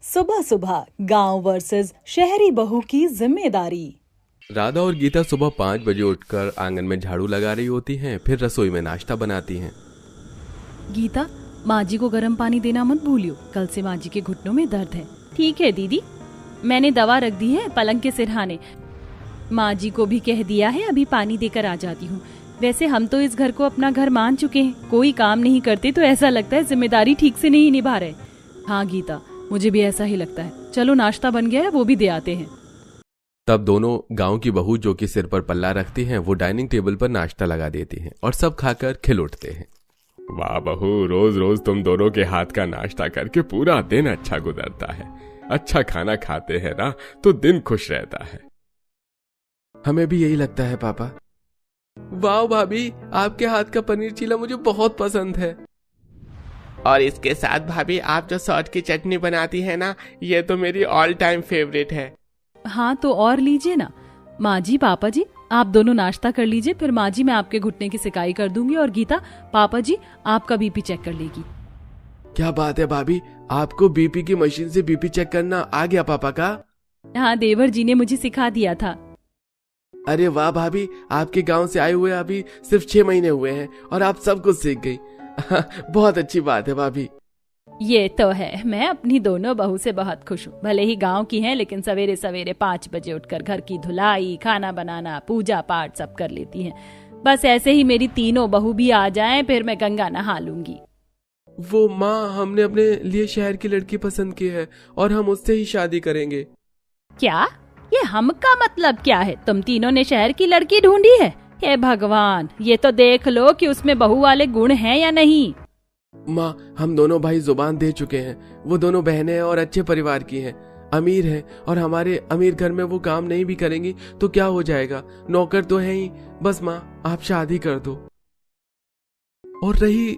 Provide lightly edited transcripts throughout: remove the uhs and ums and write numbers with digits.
सुबह सुबह गांव वर्सेस शहरी बहू की जिम्मेदारी। राधा और गीता सुबह 5 बजे उठकर आंगन में झाड़ू लगा रही होती हैं, फिर रसोई में नाश्ता बनाती हैं। गीता, माँ जी को गर्म पानी देना मत भूलियो, कल से माँ जी के घुटनों में दर्द है। ठीक है दीदी, मैंने दवा रख दी है पलंग के सिरहाने। माँ जी को भी कह दिया है अभी पानी देकर आ जाती हूँ। वैसे हम तो इस घर को अपना घर मान चुके हैं, कोई काम नहीं करते तो ऐसा लगता है जिम्मेदारी ठीक से नहीं निभा रहे। हाँ गीता, मुझे भी ऐसा ही लगता है। चलो नाश्ता बन गया है, वो भी दे आते हैं। तब दोनों गांव की बहू जो कि सिर पर पल्ला रखती हैं, वो डाइनिंग टेबल पर नाश्ता लगा देती हैं और सब खाकर खिल उठते हैं। वाह बहू, रोज रोज तुम दोनों के हाथ का नाश्ता करके पूरा दिन अच्छा गुजरता है। अच्छा खाना खाते हैं ना तो दिन खुश रहता है। हमें भी यही लगता है पापा। वाह भाभी, आपके हाथ का पनीर चीला मुझे बहुत पसंद है। और इसके साथ भाभी आप जो सॉस की चटनी बनाती है ना, ये तो मेरी ऑल टाइम फेवरेट है। हाँ तो और लीजिए ना। माँ जी, पापा जी, आप दोनों नाश्ता कर लीजिए, फिर माँ जी मैं आपके घुटने की सिकाई कर दूंगी और गीता, पापा जी आपका बीपी चेक कर लेगी। क्या बात है भाभी, आपको बीपी की मशीन से बीपी चेक करना आ गया पापा का? हाँ, देवर जी ने मुझे सिखा दिया था। अरे वाह भाभी, आपके गांव से आए हुए अभी सिर्फ 6 महीने हुए हैं और आप सब कुछ सीख गई। बहुत अच्छी बात है भाभी। ये तो है, मैं अपनी दोनों बहू से बहुत खुश हूँ। भले ही गांव की हैं, लेकिन सवेरे सवेरे 5 बजे उठकर घर की धुलाई, खाना बनाना, पूजा पाठ सब कर लेती हैं। बस ऐसे ही मेरी तीनों बहू भी आ जाएं, फिर मैं गंगा नहा लूंगी। वो माँ, हमने अपने लिए शहर की लड़की पसंद की है और हम उससे ही शादी करेंगे। क्या? ये हम का मतलब क्या है? तुम तीनों ने शहर की लड़की ढूंढी है? हे भगवान, ये तो देख लो कि उसमें बहू वाले गुण हैं या नहीं। माँ, हम दोनों भाई जुबान दे चुके हैं। वो दोनों बहनें हैं और अच्छे परिवार की हैं, अमीर हैं, और हमारे अमीर घर में वो काम नहीं भी करेंगी तो क्या हो जाएगा? नौकर तो है ही। बस माँ, आप शादी कर दो। और रही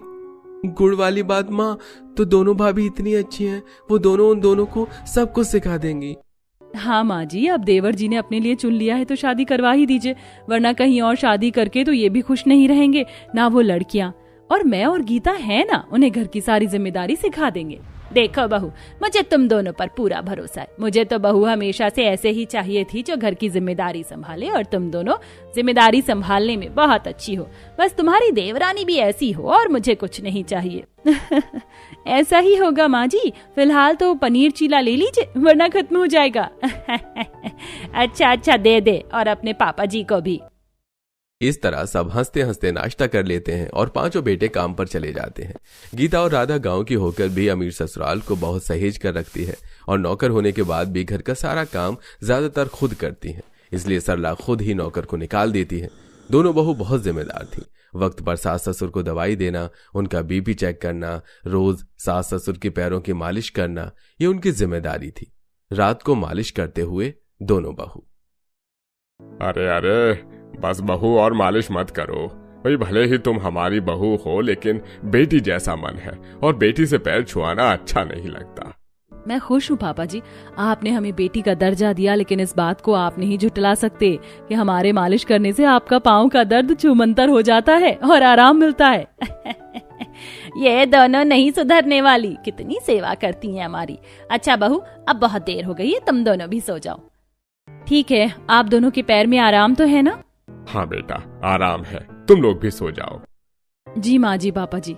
गुड़ वाली बात माँ, तो दोनों भाभी इतनी अच्छी हैं, वो दोनों उन दोनों को सब कुछ सिखा देंगी। हाँ माँ जी, अब देवर जी ने अपने लिए चुन लिया है तो शादी करवा ही दीजिए, वरना कहीं और शादी करके तो ये भी खुश नहीं रहेंगे ना वो लड़कियाँ। और मैं और गीता है ना, उन्हें घर की सारी जिम्मेदारी सिखा देंगे। देखो बहू, मुझे तुम दोनों पर पूरा भरोसा है। मुझे तो बहू हमेशा से ऐसे ही चाहिए थी, जो घर की जिम्मेदारी संभाले, और तुम दोनों जिम्मेदारी संभालने में बहुत अच्छी हो। बस तुम्हारी देवरानी भी ऐसी हो और मुझे कुछ नहीं चाहिए। ऐसा ही होगा माँ जी। फिलहाल तो पनीर चीला ले लीजिए, वरना खत्म हो जाएगा। अच्छा दे दे, और अपने पापा जी को भी। इस तरह सब हंसते हंसते नाश्ता कर लेते हैं और पांचों बेटे काम पर चले जाते हैं। गीता और राधा गांव की होकर भी अमीर ससुराल को बहुत सहेज कर रखती है और नौकर होने के बाद भी घर का सारा काम ज्यादातर खुद करती है, इसलिए सरला खुद ही नौकर को निकाल देती है। दोनों बहू बहुत जिम्मेदार थी। वक्त पर सास ससुर को दवाई देना, उनका बीपी चेक करना, रोज सास ससुर के पैरों की मालिश करना, ये उनकी जिम्मेदारी थी। रात को मालिश करते हुए दोनों बहू, अरे बस बहू, और मालिश मत करो भाई। भले ही तुम हमारी बहू हो, लेकिन बेटी जैसा मन है और बेटी से पैर छुआना अच्छा नहीं लगता। मैं खुश हूँ पापा जी, आपने हमें बेटी का दर्जा दिया, लेकिन इस बात को आप नहीं झुटला सकते कि हमारे मालिश करने से आपका पाँव का दर्द छूमंतर हो जाता है और आराम मिलता है। ये दोनों नहीं सुधरने वाली, कितनी सेवा करती हैं हमारी। अच्छा बहू, अब बहुत देर हो गई है, तुम दोनों भी सो जाओ। ठीक है, आप दोनों के पैर में आराम तो है ना? हाँ बेटा, आराम है, तुम लोग भी सो जाओ। जी माँ जी, पापा जी।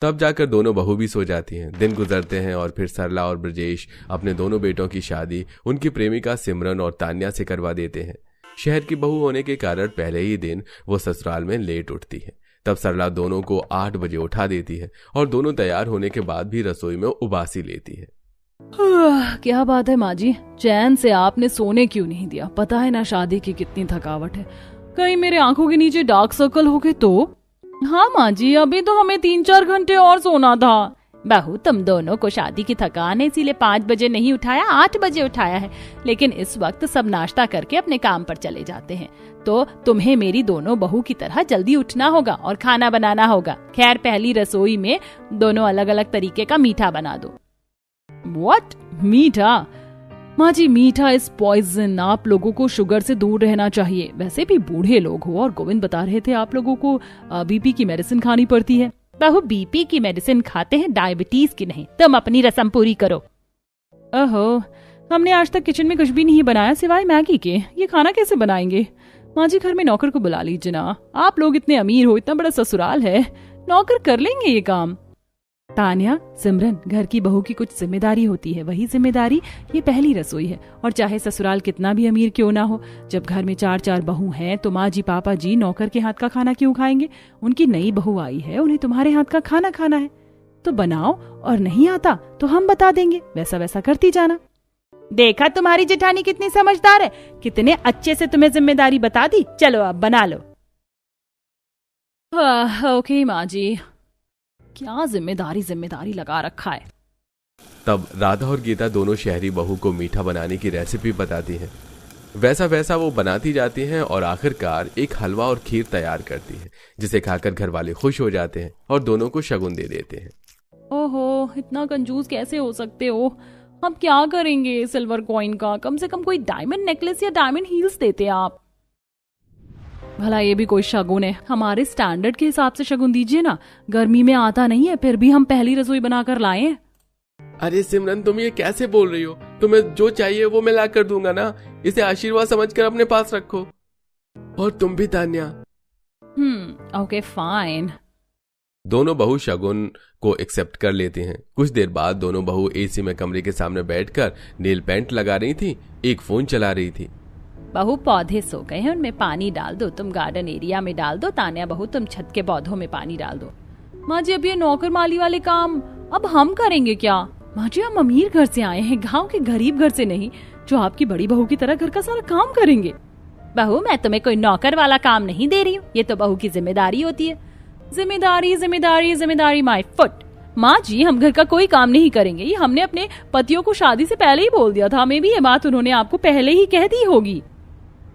तब जाकर दोनों बहू भी सो जाती हैं। दिन गुजरते हैं और फिर सरला और ब्रजेश अपने दोनों बेटों की शादी उनकी प्रेमिका सिमरन और तान्या से करवा देते हैं। शहर की बहू होने के कारण पहले ही दिन वो ससुराल में लेट उठती है। तब सरला दोनों को 8 बजे उठा देती है और दोनों तैयार होने के बाद भी रसोई में उबासी लेती है। क्या बात है माँ जी, चैन से आपने सोने क्यों नहीं दिया? पता है ना शादी की कितनी थकावट है। कहीं मेरे आंखों के नीचे डार्क सर्कल हो गए तो? हाँ माँ जी, अभी तो हमें 3-4 घंटे और सोना था। बहू, तुम दोनों को शादी की थकान है, इसीलिए 5 बजे नहीं उठाया, 8 बजे उठाया है। लेकिन इस वक्त सब नाश्ता करके अपने काम पर चले जाते हैं, तो तुम्हें मेरी दोनों बहू की तरह जल्दी उठना होगा और खाना बनाना होगा। खैर, पहली रसोई में दोनों अलग अलग तरीके का मीठा बना दो। What? मीठा? माँ जी, मीठा इज पॉइजन। आप लोगों को शुगर से दूर रहना चाहिए। वैसे भी बूढ़े लोग हो, और गोविंद बता रहे थे आप लोगों को बीपी की मेडिसिन खानी पड़ती है। बहू, बीपी की मेडिसिन खाते हैं, डायबिटीज की नहीं। तुम अपनी रस्म पूरी करो। ओहो, हमने आज तक किचन में कुछ भी नहीं बनाया सिवाय मैगी के। ये खाना कैसे बनाएंगे? माँ जी घर में नौकर को बुला लीजिए ना। आप लोग इतने अमीर हो, इतना बड़ा ससुराल है, नौकर कर लेंगे ये काम। तान्या, सिमरन, घर की बहू की कुछ जिम्मेदारी होती है, वही जिम्मेदारी ये पहली रसोई है। और चाहे ससुराल कितना भी अमीर क्यों ना हो, जब घर में 4-4 बहू हैं तो माँ जी पापा जी नौकर के हाथ का खाना क्यों खाएंगे? उनकी नई बहू आई है, उन्हें तुम्हारे हाथ का खाना खाना है तो बनाओ, और नहीं आता तो हम बता देंगे, वैसा वैसा करती जाना। देखा तुम्हारी जेठानी कितनी समझदार है, कितने अच्छे से तुम्हें जिम्मेदारी बता दी। चलो अब बना लो। ओके माँ जी, क्या जिम्मेदारी लगा रखा है। तब राधा और गीता दोनों शहरी बहू को मीठा बनाने की रेसिपी बताती हैं। वैसा वैसा वो बनाती जाती हैं और आखिरकार एक हलवा और खीर तैयार करती हैं, जिसे खाकर घर वाले खुश हो जाते हैं और दोनों को शगुन दे देते हैं। ओहो, इतना कंजूस कैसे हो सकते हो? हम क्या करेंगे सिल्वर कॉइन का? कम से कम कोई डायमंड नेकलेस या डायमंड हील्स देते आप। भला ये भी कोई शगुन है? हमारे स्टैंडर्ड के हिसाब से शगुन दीजिए ना। गर्मी में आता नहीं है, फिर भी हम पहली रसोई बनाकर लाए हैं। अरे सिमरन, तुम ये कैसे बोल रही हो? तुम्हें जो चाहिए वो मैं ला कर दूंगा ना। इसे आशीर्वाद समझकर अपने पास रखो। और तुम भी तान्या। Okay fine. दोनों बहू शगुन को एक्सेप्ट कर लेती हैं। कुछ देर बाद दोनों बहू एसी में कमरे के सामने बैठकर नेल पेंट लगा रही थी, एक फोन चला रही थी। बहू पौधे सो गए हैं, उनमें पानी डाल दो। तुम गार्डन एरिया में डाल दो। तान्या बहू तुम छत के पौधों में पानी डाल दो। माँ जी, अब ये नौकर माली वाले काम अब हम करेंगे क्या? माँ जी, हम अमीर घर से आए हैं, गांव के गरीब घर से नहीं, जो आपकी बड़ी बहू की तरह घर का सारा काम करेंगे। बहू, मैं तुम्हें कोई नौकर वाला काम नहीं दे रही हूँ, ये तो बहू की जिम्मेदारी होती है। जिम्मेदारी जिम्मेदारी जिम्मेदारी माय फुट। माँ जी, हम घर का कोई काम नहीं करेंगे। ये हमने अपने पतियों को शादी से पहले ही बोल दिया था। हमें भी ये बात उन्होंने आपको पहले ही कह दी होगी।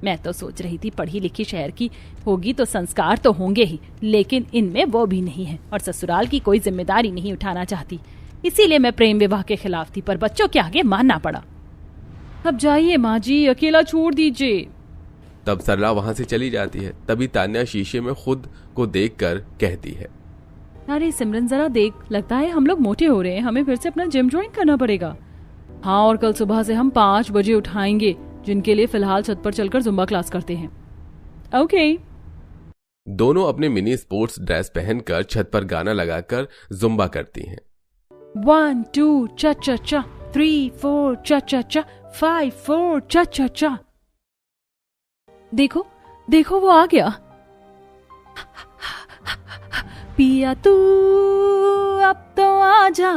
मैं तो सोच रही थी पढ़ी लिखी शहर की होगी तो संस्कार तो होंगे ही, लेकिन इनमें वो भी नहीं है और ससुराल की कोई जिम्मेदारी नहीं उठाना चाहती। इसीलिए मैं प्रेम विवाह के खिलाफ थी, पर बच्चों के आगे मानना पड़ा। अब जाइए माँ जी, अकेला छोड़ दीजिए। तब सरला वहां से चली जाती है। तभी तान्या शीशे में खुद को देखकर कहती है, अरे सिमरन, जरा देख, लगता है हम लोग मोटे हो रहे हैं। हमें फिर से अपना जिम ज्वाइन करना पड़ेगा। हाँ, और कल सुबह से हम 5 बजे उठाएंगे, जिनके लिए फिलहाल छत पर चलकर जुम्बा क्लास करते हैं। ओके। दोनों अपने मिनी स्पोर्ट्स ड्रेस पहनकर छत पर गाना लगाकर जुम्बा करती हैं। 1 2 चा चा चा, 3 4 चा चा चा, 5 4 चा चा चा। देखो देखो, वो आ गया। पिया तू अब तो आजा,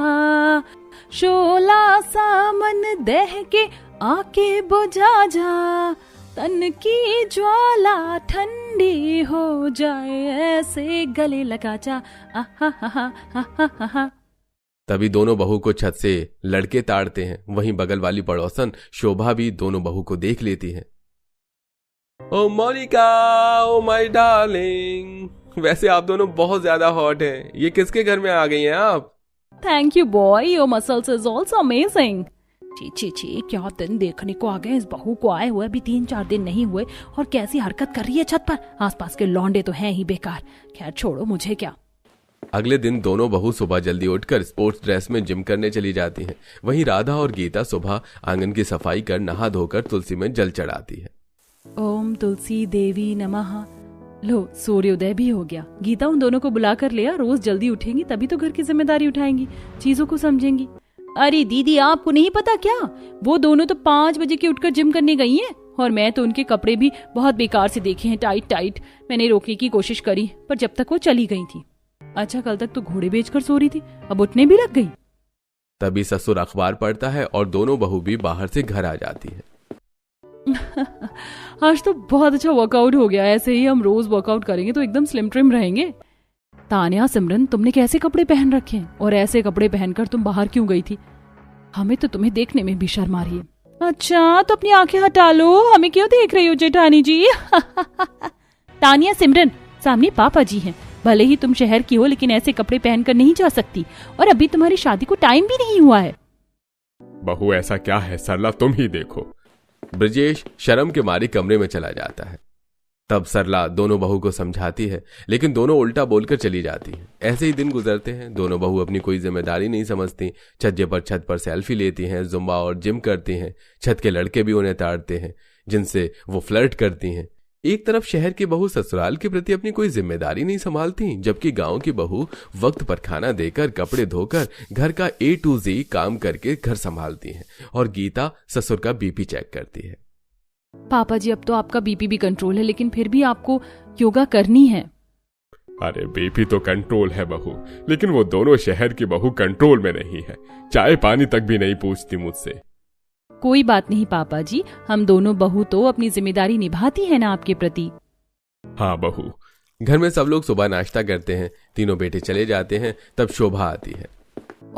शोला सामन दह के आके बुझा जा, तन की ज्वाला ठंडी हो जाए, ऐसे गले लगा जा। तभी दोनों बहू को छत से लड़के ताड़ते हैं। वहीं बगल वाली पड़ोसन शोभा भी दोनों बहू को देख लेती है। ओ मोनिका, ओ माय डार्लिंग, वैसे आप दोनों बहुत ज्यादा हॉट हैं। ये किसके घर में आ गई हैं आप? Thank you boy, your muscles is also amazing. ची ची, क्या दिन देखने को आ गए इस बहू को। आए हुए अभी 3-4 दिन नहीं हुए और कैसी हरकत कर रही है छत पर। आसपास के लौंडे तो हैं ही बेकार। खैर छोड़ो, मुझे क्या। अगले दिन दोनों बहू सुबह जल्दी उठकर स्पोर्ट्स ड्रेस में जिम करने चली जाती हैं। वहीं राधा और गीता सुबह आंगन की सफाई कर नहा धोकर तुलसी में जल चढ़ाती है। ओम तुलसी देवी नमः। लो, सूर्योदय भी हो गया। गीता उन दोनों को बुला कर लिया। रोज जल्दी उठेंगी तभी तो घर की जिम्मेदारी उठाएंगी, चीजों को समझेंगी। अरे दीदी, आपको नहीं पता क्या? वो दोनों तो 5 बजे की उठकर जिम करने गई हैं और मैं तो उनके कपड़े भी बहुत बेकार से देखे हैं, टाइट टाइट। मैंने रोकने की कोशिश करी पर जब तक वो चली गई थी। अच्छा, कल तक तो घोड़े बेचकर सो रही थी, अब उठने भी लग गई। तभी ससुर अखबार पढ़ता है और दोनों बहू भी बाहर से घर आ जाती है। आज तो बहुत अच्छा वर्कआउट हो गया। ऐसे ही हम रोज वर्कआउट करेंगे तो एकदम स्लिम ट्रिम रहेंगे। तान्या, सिमरन, तुमने कैसे कपड़े पहन रखे हैं और ऐसे कपड़े पहनकर तुम बाहर क्यों गई थी? हमें तो तुम्हें देखने में भी शर्म आ रही है। अच्छा, तो अपनी आंखें हटा लो, हमें क्यों देख रही हो जेठानी जी? तान्या, सिमरन, सामने पापा जी हैं। भले ही तुम शहर की हो, लेकिन ऐसे कपड़े पहनकर नहीं जा सकती और अभी तुम्हारी शादी को टाइम भी नहीं हुआ है। बहू, ऐसा क्या है? सरला, तुम ही देखो। ब्रजेश शर्म के मारे कमरे में चला जाता है। तब सरला दोनों बहू को समझाती है, लेकिन दोनों उल्टा बोलकर चली जाती हैं। ऐसे ही दिन गुजरते हैं। दोनों बहू अपनी कोई जिम्मेदारी नहीं समझती। छत पर सेल्फी लेती हैं, जुम्बा और जिम करती हैं। छत के लड़के भी उन्हें ताड़ते हैं, जिनसे वो फ्लर्ट करती हैं। एक तरफ शहर की बहू ससुराल के प्रति अपनी कोई जिम्मेदारी नहीं संभालती, जबकि गांव की बहू वक्त पर खाना देकर, कपड़े धोकर, घर का A to Z काम करके घर संभालती हैं। और गीता ससुर का BP चेक करती है। पापा जी, अब तो आपका BP भी कंट्रोल है, लेकिन फिर भी आपको योगा करनी है। अरे BP तो कंट्रोल है बहू, लेकिन वो दोनों शहर की बहू कंट्रोल में नहीं है। चाय पानी तक भी नहीं पूछती मुझसे। कोई बात नहीं पापा जी, हम दोनों बहू तो अपनी जिम्मेदारी निभाती है ना आपके प्रति। हाँ बहू। घर में सब लोग सुबह नाश्ता करते हैं। तीनों बेटे चले जाते हैं। तब शोभा आती है।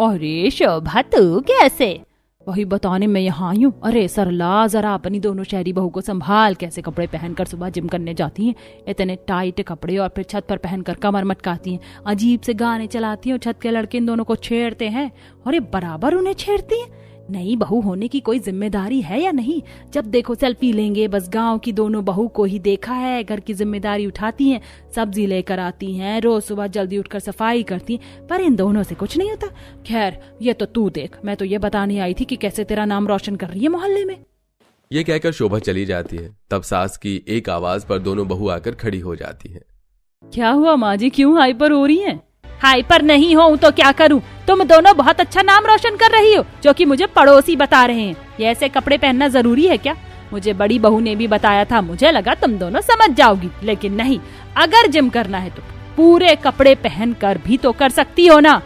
अरे शोभा, तू कैसे? वही बताने मैं यहाँ आई हूँ। अरे सरला, जरा अपनी दोनों शहरी बहू को संभाल। कैसे कपड़े पहनकर सुबह जिम करने जाती हैं, इतने टाइट कपड़े, और फिर छत पर पहनकर कमर मटकाती हैं, अजीब से गाने चलाती हैं, और छत के लड़के इन दोनों को छेड़ते हैं। और ये बराबर उन्हें छेड़ती हैं। नई बहू होने की कोई जिम्मेदारी है या नहीं? जब देखो सेल्फी लेंगे। बस गांव की दोनों बहू को ही देखा है, घर की जिम्मेदारी उठाती हैं, सब्जी लेकर आती हैं, रोज सुबह जल्दी उठकर सफाई करती हैं, पर इन दोनों से कुछ नहीं होता। खैर, ये तो तू देख, मैं तो ये बताने आई थी कि कैसे तेरा नाम रोशन कर रही है मोहल्ले में। ये कहकर शोभा चली जाती है। तब सास की एक आवाज पर दोनों बहू आकर खड़ी हो जाती हैं। क्या हुआ माँ जी, क्यों हाइपर हो रही हैं? हाइपर नहीं हो तो क्या करूं? तुम दोनों बहुत अच्छा नाम रोशन कर रही हो, जो कि मुझे पड़ोसी बता रहे हैं। ये ऐसे कपड़े पहनना जरूरी है क्या? मुझे बड़ी बहू ने भी बताया था। मुझे लगा तुम दोनों समझ जाओगी, लेकिन नहीं। अगर जिम करना है तो पूरे कपड़े पहन कर भी तो कर सकती हो ना।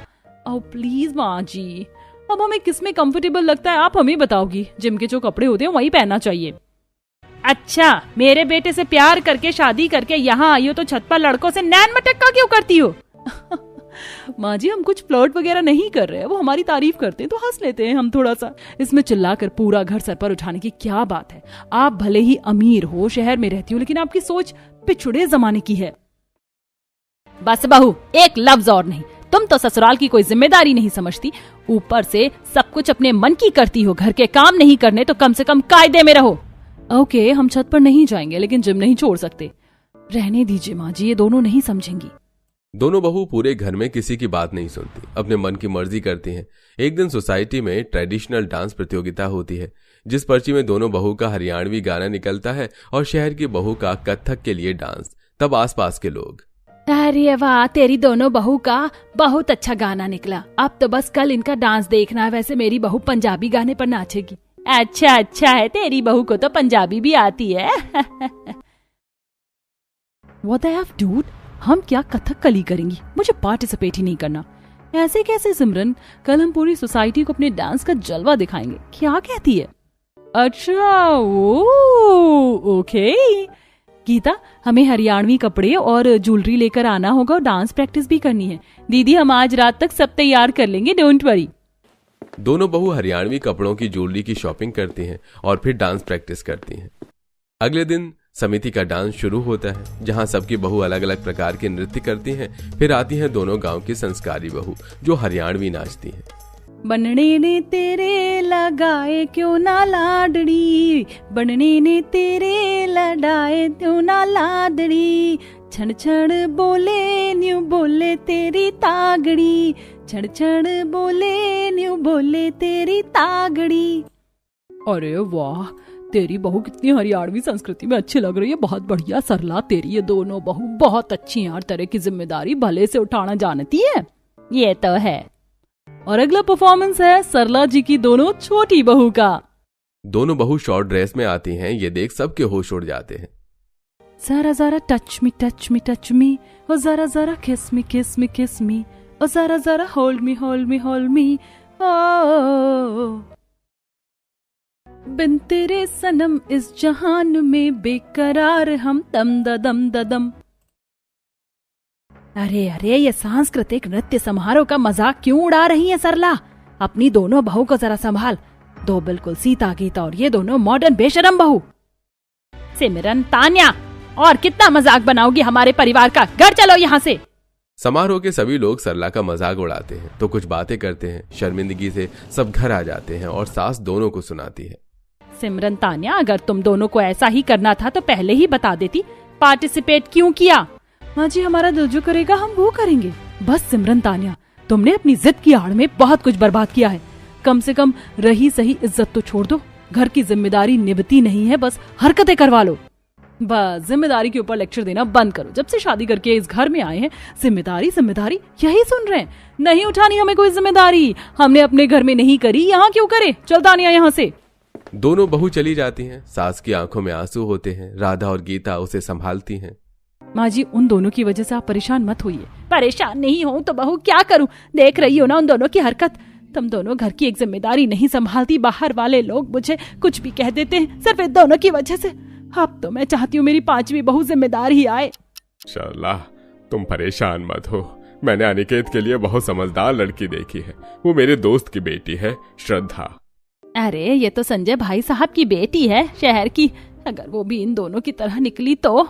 ओह प्लीज माँ जी, अब हमें किसमें कंफर्टेबल लगता है आप हमें बताओगी। जिम के जो कपड़े होते हैं वही पहनना चाहिए। अच्छा, मेरे बेटे से प्यार करके शादी करके यहाँ आई हो तो छत पर लड़कों से नैन मटक्का क्यों करती हो? माँ जी, हम कुछ फ्लर्ट वगैरह नहीं कर रहे हैं, वो हमारी तारीफ करते हैं तो हंस लेते हैं हम थोड़ा सा। इसमें चिल्लाकर पूरा घर सर पर उठाने की क्या बात है? आप भले ही अमीर हो, शहर में रहती हो, लेकिन आपकी सोच पिछड़े जमाने की है। बस बहू, एक लफ्ज और नहीं। तुम तो ससुराल की कोई जिम्मेदारी नहीं समझती, ऊपर से सब कुछ अपने मन की करती हो। घर के काम नहीं करने तो कम से कम कायदे में रहो। ओके, हम छत पर नहीं जाएंगे, लेकिन जिम नहीं छोड़ सकते। रहने दीजिए माँ जी, ये दोनों नहीं समझेंगी। दोनों बहू पूरे घर में किसी की बात नहीं सुनती, अपने मन की मर्जी करती हैं। एक दिन सोसाइटी में ट्रेडिशनल डांस प्रतियोगिता होती है, जिस पर्ची में दोनों बहू का हरियाणवी गाना निकलता है और शहर की बहू का कथक के लिए डांस। तब आसपास के लोग, अरे वाह, तेरी दोनों बहू का बहुत अच्छा गाना निकला। अब तो बस कल इनका डांस देखना है। वैसे मेरी बहू पंजाबी गाने पर नाचेगी। अच्छा है, तेरी बहू को तो पंजाबी भी आती है। What the F, dude? हम क्या कथकली करेंगी? मुझे पार्टिसिपेट ही नहीं करना। ऐसे कैसे सिमरन? कल हम पूरी सोसाइटी को अपने डांस का जलवा दिखाएंगे। क्या कहती है? अच्छा, ओके। गीता, हमें हरियाणवी कपड़े और ज्वेलरी लेकर आना होगा और डांस प्रैक्टिस भी करनी है। दीदी, हम आज रात तक सब तैयार कर लेंगे, डोंट वरी। दोनों बहू हरियाणवी कपड़ों की ज्वेलरी की शॉपिंग करती हैं और फिर डांस प्रैक्टिस करती हैं। अगले दिन समिति का डांस शुरू होता है, जहां सबकी बहू अलग अलग प्रकार के नृत्य करती हैं। फिर आती हैं दोनों गांव की संस्कारी बहू, जो हरियाणवी नाचती हैं। बनने ने तेरे लगाए क्यों ना लाडड़ी, बनने ने तेरे लड़ाए क्यों ना लाडड़ी, छड़ छड़ बोले न्यू बोले तेरी तागड़ी, छड़ छड़ बोले न्यू बोले तेरी तागड़ी। अरे वाह, तेरी बहू कितनी हरियाणवी संस्कृति में अच्छी लग रही है। बहुत बढ़िया सरला, तेरी ये दोनों बहू बहुत अच्छी हैं और तरह की जिम्मेदारी भले से उठाना जानती है। ये तो है। और अगला परफॉर्मेंस है सरला जी की दोनों छोटी बहू का। दोनों बहू शॉर्ट ड्रेस में आती हैं। ये देख सबके होश उड़ जाते हैं। जरा जरा touch me touch me touch me, और जरा जरा किस मी किस मी किस मी, और जरा जरा hold me hold me hold me. बिन तेरे सनम इस जहान में बेकरार हम दम ददम ददम। अरे अरे, ये सांस्कृतिक नृत्य समारोह का मजाक क्यों उड़ा रही है सरला? अपनी दोनों बहू को जरा संभाल। दो बिल्कुल सीता गीता और ये दोनों मॉडर्न बेशरम बहू। सिमरन, तान्या, और कितना मजाक बनाओगी हमारे परिवार का? घर चलो यहाँ से। समारोह के सभी लोग सरला का मजाक उड़ाते हैं तो कुछ बातें करते हैं। शर्मिंदगी से सब घर आ जाते हैं और सास दोनों को सुनाती है। सिमरन, तान्या, अगर तुम दोनों को ऐसा ही करना था तो पहले ही बता देती। पार्टिसिपेट क्यों किया? माँ जी, हमारा दिल जो करेगा हम वो करेंगे। बस सिमरन तानिया, तुमने अपनी जिद की आड़ में बहुत कुछ बर्बाद किया है। कम से कम रही सही इज्जत तो छोड़ दो। घर की जिम्मेदारी निभती नहीं है, बस हरकतें करवा लो। बस जिम्मेदारी के ऊपर लेक्चर देना बंद करो। जब से शादी करके इस घर में आए हैं जिम्मेदारी जिम्मेदारी यही सुन रहे हैं। नहीं उठानी हमें कोई जिम्मेदारी, हमने अपने घर में नहीं करी, यहाँ क्यों करे? चल तानिया यहाँ से। दोनों बहू चली जाती हैं। सास की आंखों में आंसू होते हैं। राधा और गीता उसे संभालती हैं। माँ जी, उन दोनों की वजह से आप परेशान मत होइए। परेशान नहीं हूँ तो बहू क्या करूँ? देख रही हो ना उन दोनों की हरकत। तुम दोनों घर की एक जिम्मेदारी नहीं संभालती। बाहर वाले लोग मुझे कुछ भी कह देते हैं सिर्फ इन दोनों की वजह से। अब तो मैं चाहती हूँ मेरी 5वीं बहू जिम्मेदार ही आए। शाला, तुम परेशान मत हो। मैंने अनिकेत के लिए बहुत समझदार लड़की देखी है। वो मेरे दोस्त की बेटी है, श्रद्धा। अरे ये तो संजय भाई साहब की बेटी है, शहर की। अगर वो भी इन दोनों की तरह निकली तो?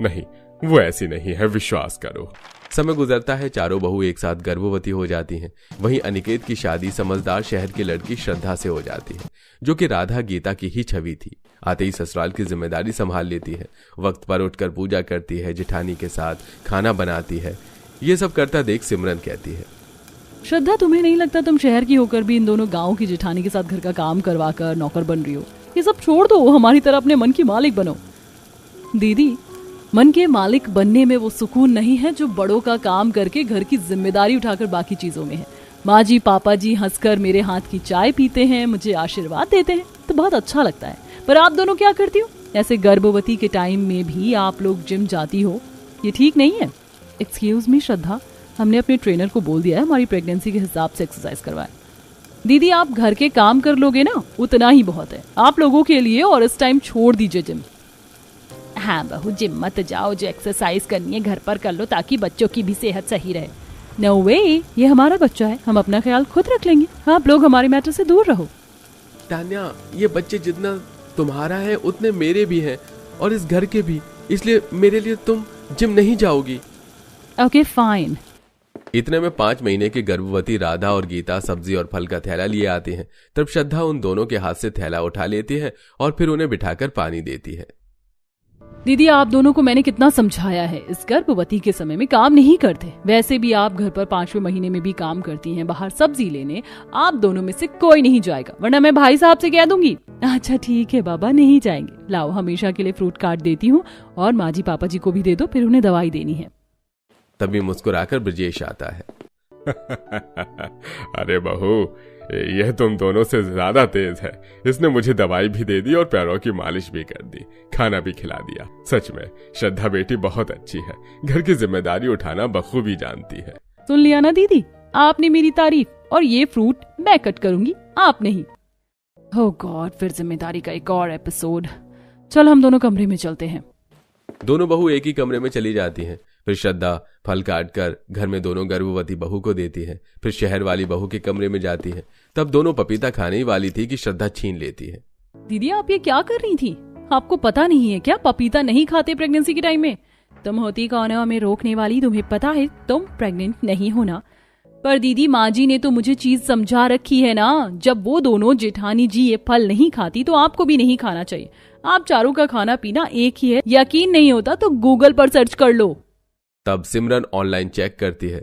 नहीं, वो ऐसी नहीं है, विश्वास करो। समय गुजरता है। चारों बहू एक साथ गर्भवती हो जाती हैं। वहीं अनिकेत की शादी समझदार शहर की लड़की श्रद्धा से हो जाती है, जो कि राधा गीता की ही छवि थी। आते ही ससुराल की जिम्मेदारी संभाल लेती है। वक्त पर उठकर पूजा करती है, जेठानी के साथ खाना बनाती है। ये सब करता देख सिमरन कहती है, श्रद्धा, तुम्हें नहीं लगता तुम शहर की होकर भी इन दोनों गाँव की जेठानी के साथ घर का काम करवा कर नौकर बन रही हो? ये सब छोड़ दो, हमारी तरह अपने मन की मालिक बनो। दीदी, मन के मालिक बनने में वो सुकून नहीं है जो बड़ों का काम करके घर की जिम्मेदारी उठाकर बाकी चीजों में है। माँ जी पापा जी हंसकर मेरे हाथ की चाय पीते हैं, मुझे आशीर्वाद देते हैं तो बहुत अच्छा लगता है। पर आप दोनों क्या करती हो? ऐसे गर्भवती के टाइम में भी आप लोग जिम जाती हो, ये ठीक नहीं है। एक्सक्यूज मी श्रद्धा, हमने अपने ट्रेनर को बोल दिया है हमारी प्रेगनेंसी के हिसाब से एक्सरसाइज करवाएं। दीदी, आप घर के काम कर लोगे ना, उतना ही बहुत है आप लोगों के लिए, और इस टाइम छोड़ दीजिए जिम। हाँ बहू, जिम मत जाओ, जो एक्सरसाइज करनी है घर पर कर लो ताकि बच्चों की भी सेहत सही रहे। नो वे, ये हमारा बच्चा है, हम अपना ख्याल खुद रख लेंगे। आप लोग हमारे मैटर से दूर रहो। तान्या, ये बच्चे जितना तुम्हारा है उतने मेरे भी हैं और इस घर के भी, इसलिए मेरे लिए तुम जिम नहीं जाओगी। Okay fine. इतने में 5 महीने की गर्भवती राधा और गीता सब्जी और फल का थैला लिए आती हैं। तब श्रद्धा उन दोनों के हाथ से थैला उठा लेती है और फिर उन्हें बिठाकर पानी देती है। दीदी, आप दोनों को मैंने कितना समझाया है, इस गर्भवती के समय में काम नहीं करते। वैसे भी आप घर पर 5वें महीने में भी काम करती हैं। बाहर सब्जी लेने आप दोनों में से कोई नहीं जाएगा, वरना मैं भाई साहब से कह दूंगी। अच्छा ठीक है बाबा, नहीं जाएंगे। लाओ, हमेशा के लिए फ्रूट काट देती हूँ और माँ जी पापा जी को भी दे दो, फिर उन्हें दवाई देनी है। तभी मुस्कुराकर ब्रजेश आता है। अरे बहू, यह तुम दोनों से ज्यादा तेज है। इसने मुझे दवाई भी दे दी और पैरों की मालिश भी कर दी, खाना भी खिला दिया। सच में श्रद्धा बेटी बहुत अच्छी है, घर की जिम्मेदारी उठाना बखूबी जानती है। सुन लिया ना दीदी, आपने मेरी तारीफ, और ये फ्रूट मैं कट करूंगी, आप नहीं। ओह गॉड, फिर जिम्मेदारी का एक और एपिसोड। चल हम दोनों कमरे में चलते हैं। दोनों बहू एक ही कमरे में चली जाती हैं। फिर श्रद्धा फल काट कर घर में दोनों गर्भवती बहू को देती है। फिर शहर वाली बहू के कमरे में जाती है। तब दोनों पपीता खाने ही वाली थी कि श्रद्धा छीन लेती है। दीदी, आप ये क्या कर रही थी? आपको पता नहीं है क्या, पपीता नहीं खाते प्रेगनेंसी के टाइम में? तुम होती कौन है हमें रोकने वाली? तुम्हें पता है तुम प्रेग्नेंट नहीं होना। पर दीदी, माँ जी ने तो मुझे चीज समझा रखी है ना, जब वो दोनों जेठानी जी ये फल नहीं खाती तो आपको भी नहीं खाना चाहिए। आप चारों का खाना पीना एक ही है। यकीन नहीं होता तो गूगल पर सर्च कर लो। तब सिमरन ऑनलाइन चेक करती है।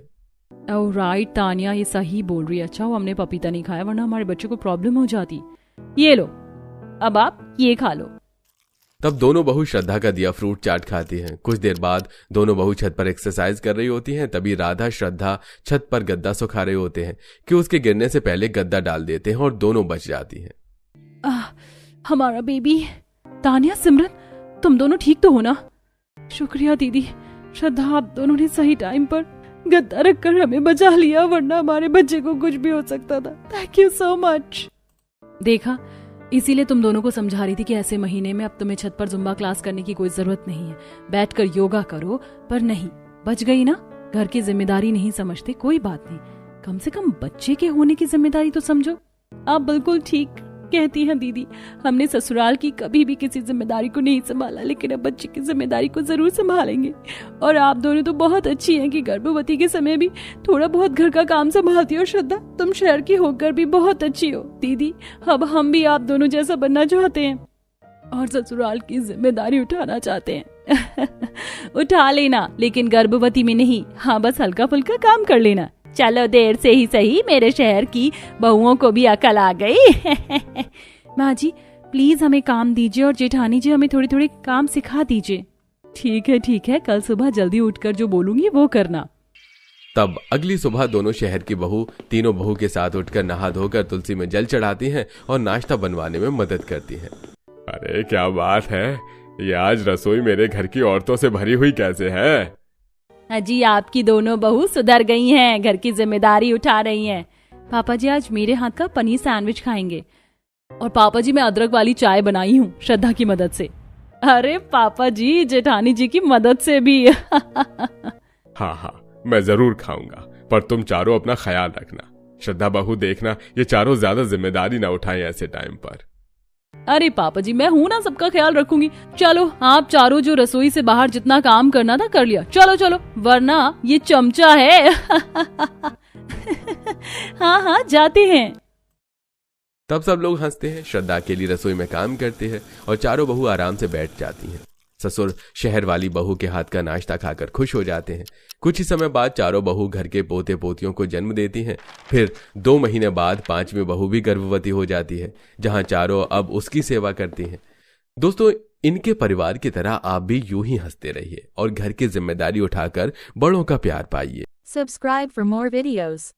ओह राइट, तानिया ये सही बोल रही है। अच्छा वो हमने पपीता नहीं खाया, वरना हमारे बच्चे को प्रॉब्लम हो जाती। ये लो, अब आप ये खा लो। तब दोनों बहू श्रद्धा का दिया फ्रूट चाट खाती हैं। कुछ देर बाद दोनों बहू छत पर एक्सरसाइज कर रही होती हैं। तभी राधा श्रद्धा छत पर गद्दा सुखा रहे होते हैं कि उसके गिरने से पहले गद्दा डाल देते हैं और दोनों बच जाती हैं। हमारा बेबी। तानिया, सिमरन, तुम दोनों ठीक तो हो ना? शुक्रिया दीदी, श्रद्धा आप दोनों ने सही टाइम पर गद्दा रखकर हमें बचा लिया, वरना हमारे बच्चे को कुछ भी हो सकता था। Thank you so much. देखा, इसीलिए तुम दोनों को समझा रही थी कि ऐसे महीने में अब तुम्हें छत पर जुम्बा क्लास करने की कोई जरूरत नहीं है, बैठकर योगा करो। पर नहीं, बच गई ना। घर की जिम्मेदारी नहीं समझते, कोई बात नहीं, कम से कम बच्चे के होने की जिम्मेदारी तो समझो। आप बिल्कुल ठीक कहती हैं दीदी, हमने ससुराल की कभी भी किसी जिम्मेदारी को नहीं संभाला, लेकिन अब बच्चे की जिम्मेदारी को जरूर संभालेंगे। और आप दोनों तो बहुत अच्छी हैं कि गर्भवती के समय भी थोड़ा बहुत घर का काम संभालती हो। श्रद्धा, तुम शहर की होकर भी बहुत अच्छी हो। दीदी, अब हम भी आप दोनों जैसा बनना चाहते हैं और ससुराल की जिम्मेदारी उठाना चाहते हैं। उठा लेना, लेकिन गर्भवती में नहीं। हाँ, बस हल्का फुल्का काम कर लेना। चलो, देर से ही सही, मेरे शहर की बहुओं को भी अकल आ गई। माँ जी प्लीज हमें काम दीजिए और जेठानी जी हमें थोड़ी थोड़ी काम सिखा दीजिए। ठीक है, कल सुबह जल्दी उठकर जो बोलूंगी वो करना। तब अगली सुबह दोनों शहर की बहू तीनों बहू के साथ उठकर नहा धोकर तुलसी में जल चढ़ाती हैं और नाश्ता बनवाने में मदद करती हैं। अरे क्या बात है, ये आज रसोई मेरे घर की औरतों से भरी हुई कैसे है? अजी, आपकी दोनों बहू सुधर गई हैं, घर की जिम्मेदारी उठा रही हैं। पापा जी आज मेरे हाथ का पनीर सैंडविच खाएंगे। और पापा जी मैं अदरक वाली चाय बनाई हूँ श्रद्धा की मदद से। अरे पापा जी, जेठानी जी की मदद से भी। हाँ, मैं जरूर खाऊंगा, पर तुम चारों अपना ख्याल रखना। श्रद्धा बहू, देखना ये चारों ज्यादा जिम्मेदारी ना उठाएं ऐसे टाइम पर। अरे पापा जी मैं हूं ना, सबका ख्याल रखूंगी। चलो आप चारों जो रसोई से बाहर जितना काम करना था कर लिया, चलो, वरना ये चमचा है। हाँ, जाते हैं। तब सब लोग हंसते हैं, श्रद्धा अकेली रसोई में काम करते हैं और चारों बहू आराम से बैठ जाती हैं। ससुर शहर वाली बहू के हाथ का नाश्ता खाकर खुश हो जाते हैं। कुछ ही समय बाद चारों बहू घर के पोते पोतियों को जन्म देती हैं। फिर 2 महीने बाद 5वीं बहू भी गर्भवती हो जाती है, जहां चारों अब उसकी सेवा करती हैं। दोस्तों, इनके परिवार की तरह आप भी यूं ही हंसते रहिए और घर की जिम्मेदारी उठाकर बड़ों का प्यार पाइए। Subscribe for more videos.